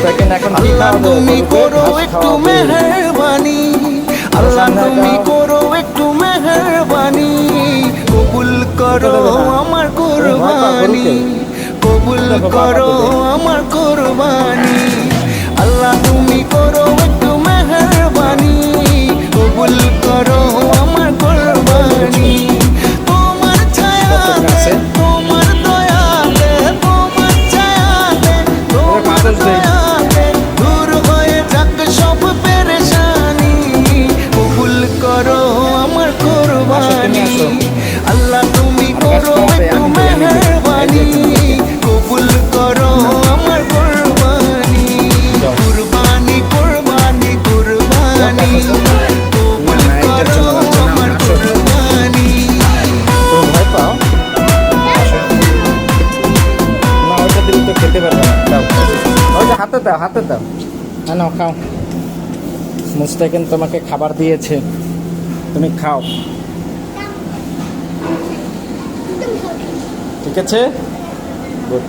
আল্লাহ তুমি করো একটু মেহেরবানি, আল্লাহ তুমি করো একটু মেহেরবানি, কবুল করো আমার কুরবানি, কবুল করো আমার কুরবানি। আল্লাহ তুমি করো একটু মেহেরবানি, কবুল করো আমার কুরবানি। তোমার ছায়াতে, তোমার দয়াতে, তোমার ছায়াতে, তোমার দয়াতে দূর হয়ে যাক সব পেরেশানি, কবুল করো আমার কুরবানি। আল্লাহ তুমি করো একটু মেহেরবানি, কবুল করো আমার কুরবানি, কুরবানি কুরবানি কুরবানি, কবুল করো আমার কুরবানি। ভয় পাও না, ওটা দিলে তো খেতে পারবে না। দাও ওই যে হাতে দাও, হাতে দাও। না নাও, খাও। মুস্তাকিন তোমাকে খাবার দিয়েছে, তুমি খাও। ঠিক আছে, গুড।